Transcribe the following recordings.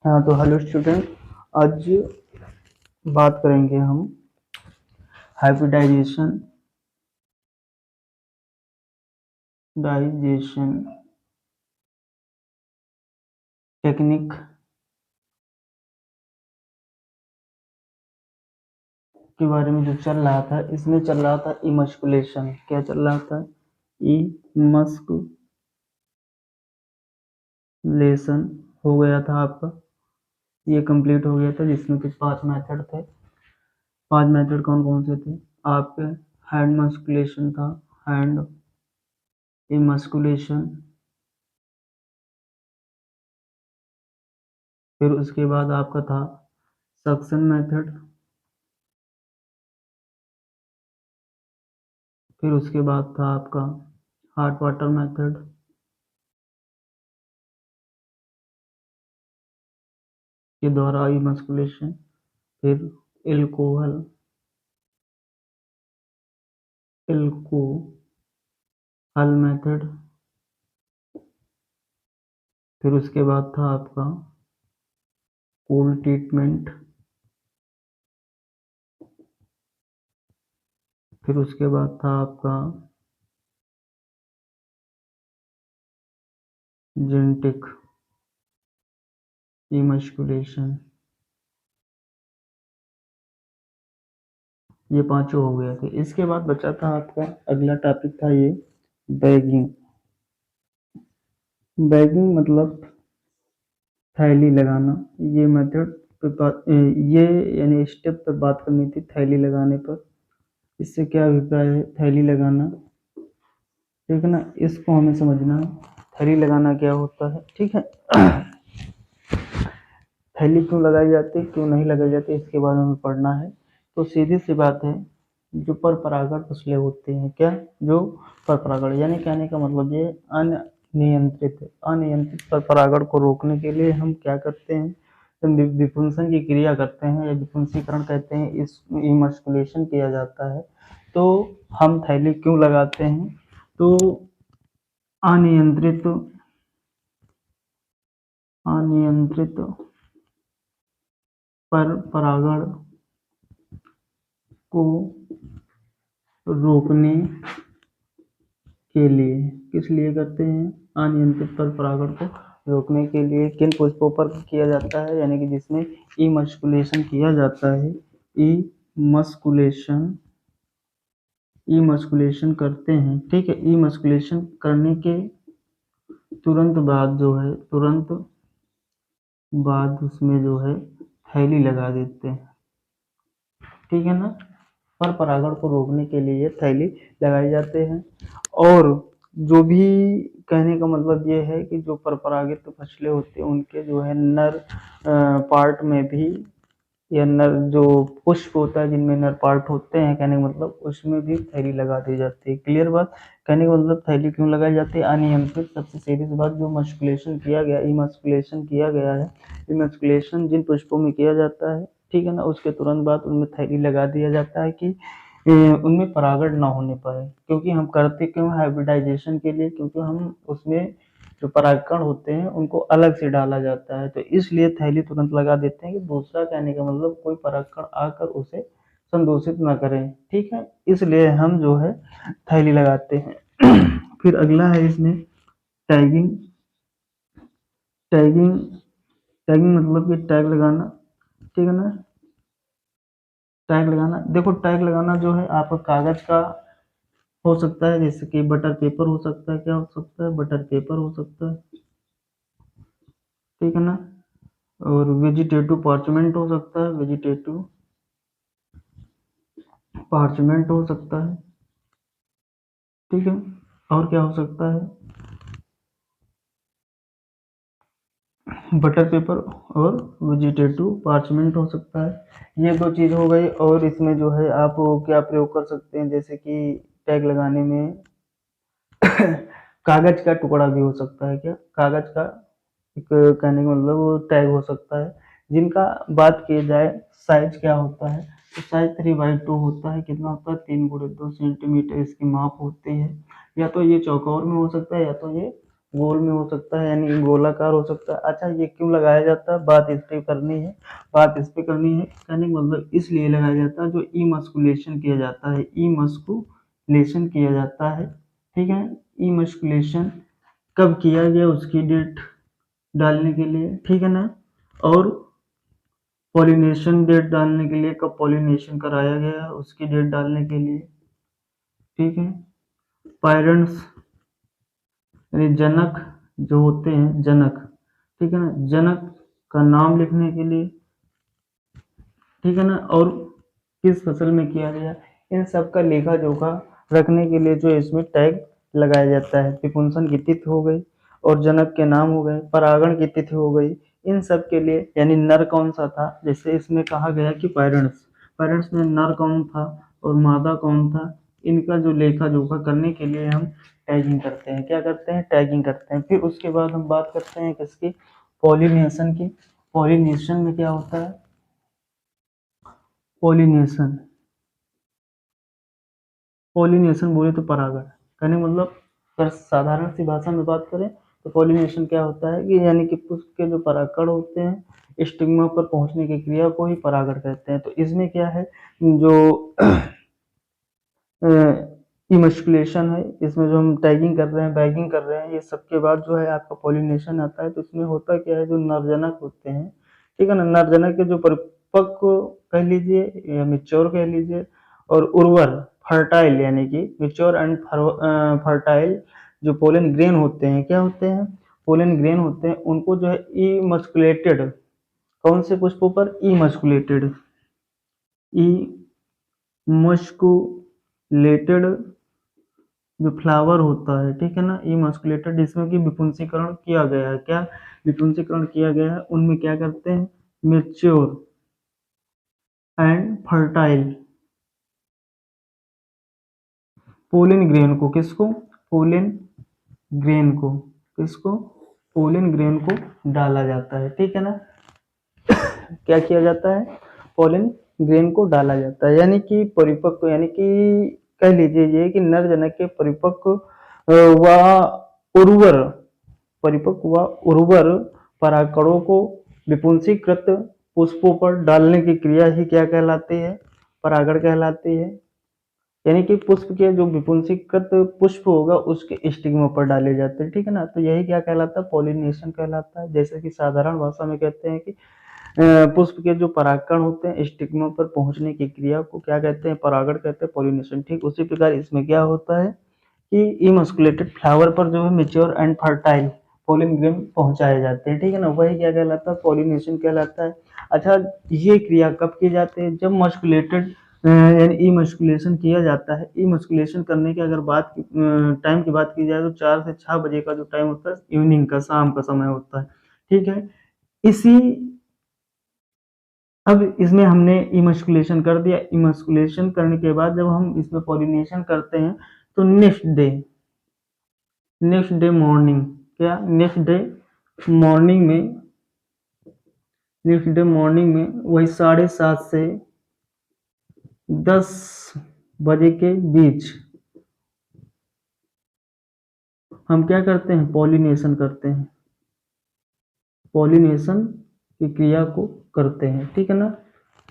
हाँ, तो hello student. आज बात करेंगे हम हाइब्रिडाइजेशन डाइजेशन टेक्निक के बारे में। जो चल रहा था, इसमें चल रहा था इमस्कुलेशन। क्या चल रहा था? इमस्कुलेशन हो गया था आपका, ये कंप्लीट हो गया था, जिसमें कुछ 5 मेथड थे। 5 मेथड कौन कौन से थे आपके? हैंड मस्कुलेशन था, हैंड इमस्कुलेशन, फिर उसके बाद आपका था सक्शन मेथड, फिर उसके बाद था आपका हॉट वाटर मेथड के द्वारा इमस्कुलेशन, फिर एल्कोहल एल्कोहल मेथड, फिर उसके बाद था आपका कोल्ड ट्रीटमेंट, फिर उसके बाद था आपका जेनेटिक इमस्कुलेशन। ये पांचों हो गए थे। इसके बाद बचा था आपका अगला टॉपिक था ये बैगिंग। बैगिंग मतलब थैली लगाना। ये मेथड पे बात ये यानी स्टेप पे बात करनी थी थैली लगाने पर। इससे क्या अभिप्राय है थैली लगाना, ठीक है ना? इसको हमें समझना है थैली लगाना क्या होता है, ठीक है। थैली क्यों लगाई जाती है, क्यों नहीं लगाई जाती, इसके बारे में पढ़ना है। तो सीधी सी बात है, जो पर परागण फसलें होती हैं, क्या जो पर परागण, यानी कहने का मतलब ये अनियंत्रित है। अनियंत्रित पर परागण को रोकने के लिए हम क्या करते हैं? हम विपुंसन की क्रिया करते हैं, या विपुंसीकरण कहते हैं, इस इमस्कुलेशन किया जाता है। तो हम थैली क्यों लगाते हैं? तो अनियंत्रित अनियंत्रित पर परागण को रोकने के लिए। किस लिए करते हैं? अनियंत्रित पर परागण को रोकने के लिए। किन पुष्पों पर किया जाता है, यानी कि जिसमें इमस्कुलेशन किया जाता है। इमस्कुलेशन इमस्कुलेशन करते हैं, ठीक है। इमस्कुलेशन करने के तुरंत बाद जो है, तुरंत बाद उसमें जो है थैली लगा देते हैं, ठीक है ना। पर परागण को रोकने के लिए थैली लगाए जाते हैं। और जो भी कहने का मतलब ये है कि जो पर परागित फसलें होती हैं, उनके जो है नर पार्ट में भी, या नर जो पुष्प होता है जिनमें नर पार्ट होते हैं, कहने का मतलब उसमें भी थैली लगा दी जाती है। क्लियर बात? कहने का मतलब थैली क्यों लगाई जाती है? अनियंत्रित, सबसे सीधी सी बात, जो मस्कुलेशन किया गया, इमस्कुलेशन किया गया है, इमस्कुलेशन जिन पुष्पों में किया जाता है, ठीक है ना, उसके तुरंत बाद उनमें थैली लगा दिया जाता है कि उनमें परागण ना होने पाए। क्योंकि हम करते क्यों? हाइब्रिडाइजेशन के लिए, क्योंकि हम उसमें जो परागकण होते हैं उनको अलग से डाला जाता है, तो इसलिए थैली तुरंत लगा देते हैं कि दूसरा, कहने का मतलब कोई परागकण आकर उसे संदूषित ना करें, ठीक है। इसलिए हम जो है थैली लगाते हैं। फिर अगला है इसमें टैगिंग। टैगिंग टैगिंग मतलब कि टैग लगाना, ठीक है ना। टैग लगाना, देखो टैग लगाना जो है आपका कागज का हो सकता है, जैसे कि बटर पेपर हो सकता है। क्या हो सकता है? बटर पेपर हो सकता है, ठीक है ना। और वेजिटेटिव पार्चमेंट हो सकता है, वेजिटेटिव पार्चमेंट हो सकता है, ठीक है। और क्या हो सकता है? बटर पेपर और वेजिटेटिव पार्चमेंट हो सकता है। ये दो चीज हो गई। और इसमें जो है आप क्या प्रयोग कर सकते हैं, जैसे कि टैग लगाने में कागज का टुकड़ा भी हो सकता है। क्या? कागज का एक, कहने का मतलब वो टैग हो सकता है। जिनका बात की जाए साइज क्या होता है, तो साइज 3/2 होता है। कितना होता है? 3 × 2 सेंटीमीटर इसकी माप होती है। या तो ये चौकोर में हो सकता है, या तो ये गोल में हो सकता है, यानी गोलाकार हो सकता है। अच्छा, ये क्यों लगाया जाता है, बात इस पे करनी है, बात इस पे करनी है। कहने का मतलब इसलिए लगाया जाता है, जो इमस्कुलेशन किया जाता है, इमस्कुलेशन किया जाता है, ठीक है। इमस्कुलेशन कब किया गया, उसकी डेट डालने के लिए, ठीक है ना। और पॉलिनेशन डेट डालने के लिए, कब पॉलिनेशन कराया गया उसकी डेट डालने के लिए, ठीक है। पेरेंट्स यानी जनक जो होते हैं, जनक, ठीक है ना, जनक का नाम लिखने के लिए, ठीक है ना। और किस फसल में किया गया, इन सब का लेखा जोखा रखने के लिए जो इसमें टैग लगाया जाता है। पिपुंसन की तिथि हो गई और जनक के नाम हो गए, परागण की तिथि हो गई, इन सब के लिए, यानी नर कौन सा था, जैसे इसमें कहा गया कि पेरेंट्स, पेरेंट्स में नर कौन था और मादा कौन था, इनका जो लेखा जोखा करने के लिए हम टैगिंग करते हैं। क्या करते हैं, टैगिंग करते हैं। फिर उसके बाद हम बात करते हैं किसकी, पॉलिनेशन की। पॉलिनेशन में क्या होता है, पॉलिनेशन, पॉलिनेशन बोले तो परागण, कहने का मतलब अगर साधारण सी भाषा में बात करें तो पॉलिनेशन क्या होता है कि यानी कि पुष्प के जो परागकण होते हैं स्टिग्मा पर पहुंचने की क्रिया को ही परागण कहते हैं। तो इसमें क्या है, जो इमस्कुलेशन है, इसमें जो हम टैगिंग कर रहे हैं, बैगिंग कर रहे हैं, ये सबके बाद जो है आपका पॉलिनेशन आता है। तो इसमें होता क्या है, जो नरजनक होते हैं, ठीक है ना, नरजनक के जो परिपक्व कह लीजिए या मिच्योर कह लीजिए, और उर्वर फर्टाइल यानी कि मिच्योर एंड फर्टाइल जो पोलन ग्रेन होते हैं, क्या होते हैं, पोलन ग्रेन होते हैं, उनको जो है इमस्कुलेटेड, कौन से पुष्पों पर, इमस्कुलेटेड, इमस्कुलेटेड जो फ्लावर होता है, ठीक है ना, इमस्कुलेटेड, जिसमें कि विपुंसीकरण किया गया है, क्या विपुंसीकरण किया गया है, उनमें क्या करते हैं, mature and fertile pollen grain को, किसको, पोलन ग्रेन को, किसको, पोलन ग्रेन को डाला जाता है, ठीक है ना। क्या किया जाता है, पोलन ग्रेन को डाला जाता है, यानी कि परिपक्व, यानी कि कह लीजिए ये कि नर जनक के परिपक्व व उर्वर, परिपक्व व उर्वर परागकणों को विपुंसीकृत पुष्पों पर डालने की क्रिया ही क्या कहलाती है, परागण कहलाती है। यानी कि पुष्प के जो विपुंसीकृत पुष्प होगा उसके स्टिग्मा पर डाले जाते हैं, ठीक है ना। तो यही क्या कहलाता है, पॉलिनेशन कहलाता है। जैसे कि साधारण भाषा में कहते हैं कि पुष्प के जो परागकण होते हैं स्टिग्मा पर पहुंचने की क्रिया को क्या कहते हैं, परागण कहते हैं, पॉलिनेशन। ठीक उसी प्रकार इसमें क्या होता है कि इमस्कुलेटेड फ्लावर पर जो है mature and fertile pollen grain पहुंचाए जाते हैं, ठीक है ना, वही क्या कहलाता है, पॉलिनेशन कहलाता है। अच्छा, ये क्रिया कब की जाती है, जब मस्कुलेटेड यानी इमस्कुलेशन किया जाता है। इमस्कुलेशन करने की अगर बात टाइम की बात की जाए तो 4 से 6 बजे का जो टाइम होता है इवनिंग का, शाम का समय होता है, ठीक है। इसी अब इसमें हमने इमस्कुलेशन कर दिया, इमस्कुलेशन करने के बाद जब हम इसमें पॉलिनेशन करते हैं तो नेक्स्ट डे मॉर्निंग, क्या नेक्स्ट डे मॉर्निंग में, नेक्स्ट डे मॉर्निंग में वही 7:30 से 10 बजे के बीच हम क्या करते हैं, पॉलिनेशन करते हैं, पॉलिनेशन की क्रिया को करते हैं, ठीक है ना।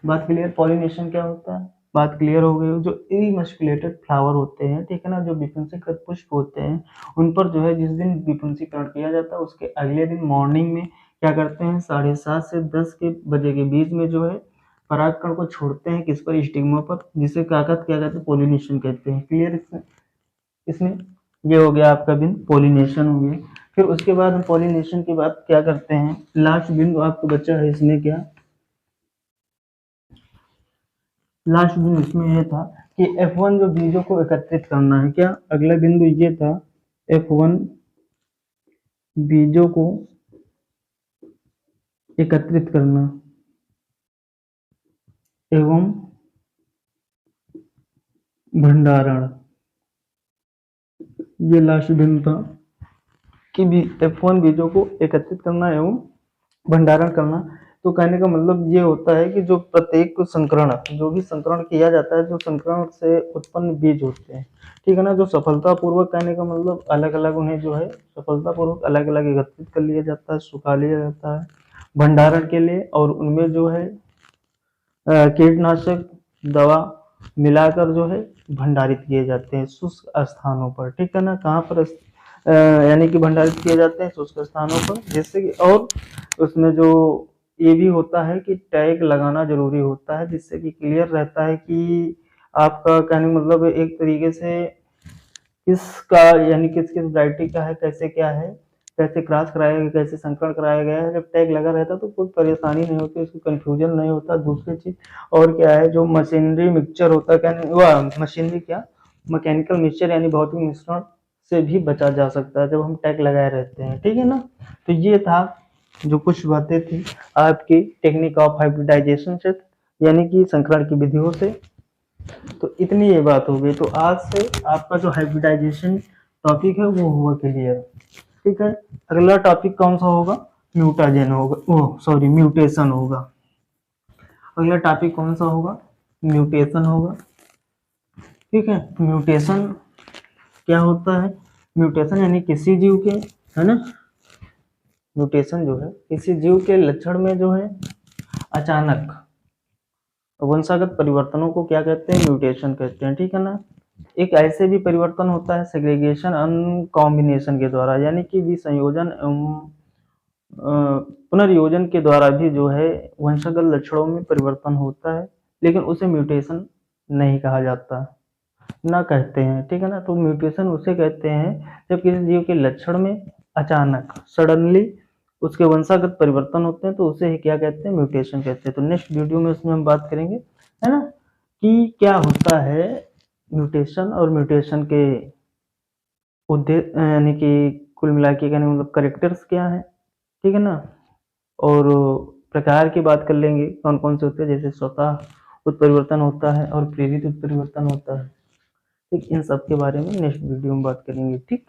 बात क्लियर, पॉलिनेशन क्या होता है, बात क्लियर हो गई। जो इमस्कुलेटेड फ्लावर होते हैं, ठीक है ना, जो विपुंसीकृत पुष्प होते हैं, उन पर जो है जिस दिन विपुंसीकरण किया जाता है उसके अगले दिन मॉर्निंग में क्या करते हैं, 7:30 से 10 के बजे के बीच में जो है परागकण को छोड़ते हैं, किस पर, स्टिग्मा पर, जिसे काकत क्या कहते हैं, पॉलिनेशन कहते हैं। क्लियर इसमें, इसमें ये हो गया आपका बिन पॉलिनेशन हो गया। फिर उसके बाद हम पॉलिनेशन के बाद क्या करते हैं, लास्ट बिंदु आपको बचा है इसमें, क्या लास्ट बिंदु इसमें यह था कि F1 जो बीजों को एकत्रित करना है, क्या अगला बिंदु ये था, F1 बीजों को एकत्रित करना एवं भंडारण, ये लास्ट बिंदु था कि F1 बीजों को एकत्रित करना एवं भंडारण करना। तो कहने का मतलब ये होता है कि जो प्रत्येक संकरण, जो भी संकरण किया जाता है, जो संकरण से उत्पन्न बीज होते हैं, ठीक है ना, जो सफलतापूर्वक, कहने का मतलब अलग अलग उन्हें जो है सफलतापूर्वक अलग अलग एकत्रित कर लिया जाता है, सुखा लिया जाता है भंडारण के लिए, और उनमें जो है कीटनाशक दवा मिलाकर जो है भंडारित किए जाते हैं शुष्क स्थानों पर, ठीक है ना। कहाँ पर यानी कि भंडारित किए जाते हैं शुष्क स्थानों पर, जिससे कि, और उसमें जो ये भी होता है कि टैग लगाना जरूरी होता है, जिससे कि क्लियर रहता है कि आपका, कहने का मतलब एक तरीके से किसका, यानी किस किस वैरायटी का है, कैसे क्या है, कैसे क्रॉस कराया गया, कैसे संकरण कराया गया है। जब टैग लगा रहता है तो कोई परेशानी नहीं होती, उसको कंफ्यूजन नहीं होता। दूसरी चीज और क्या है, जो मशीनरी मिक्सचर होता है, कहने वह मशीनरी क्या, मैकेनिकल मिक्सचर यानी भौतिक मिश्रण से भी बचा जा सकता है जब हम टैग लगाए रहते हैं, ठीक है ना। तो ये था जो कुछ बातें थी आपकी टेक्निक ऑफ हाइब्रिडाइजेशन से, यानी कि संकरण की विधियों से। तो इतनी ये बात हो गई। तो आज से आपका जो हाइब्रिडाइजेशन टॉपिक है वो हुआ क्लियर, ठीक है। अगला टॉपिक कौन सा होगा, म्यूटाजेन होगा, ओह सॉरी म्यूटेशन होगा। अगला टॉपिक कौन सा होगा, म्यूटेशन होगा, ठीक है। म्यूटेशन क्या होता है, म्यूटेशन यानी किसी जीव के, है ना, म्यूटेशन जो है किसी जीव के लक्षण में जो है अचानक वंशागत परिवर्तनों को क्या कहते हैं, म्यूटेशन कहते हैं, ठीक है ना। एक ऐसे भी परिवर्तन होता है सेग्रीगेशन एंड कॉम्बिनेशन के द्वारा, यानी कि विसंयोजन एवं पुनर्योजन के द्वारा भी जो है वंशागत लक्षणों में परिवर्तन होता है, लेकिन उसे म्यूटेशन नहीं कहा जाता, ना कहते हैं, ठीक है ना। तो म्यूटेशन उसे कहते हैं जब किसी जीव के लक्षण में अचानक सडनली उसके वंशागत परिवर्तन होते हैं, तो उसे क्या कहते हैं, म्यूटेशन कहते हैं। तो नेक्स्ट वीडियो में उसमें हम बात करेंगे, है ना, कि क्या होता है म्यूटेशन, और म्यूटेशन के उद्देश्य, यानी कि कुल मिला के कहने मतलब करेक्टर्स क्या है, ठीक है ना। और प्रकार की बात कर लेंगे कौन कौन से होते हैं, जैसे स्वतः उत्परिवर्तन होता है और प्रेरित उत्परिवर्तन होता है, ठीक। इन सब के बारे में नेक्स्ट वीडियो में बात करेंगे, ठीक।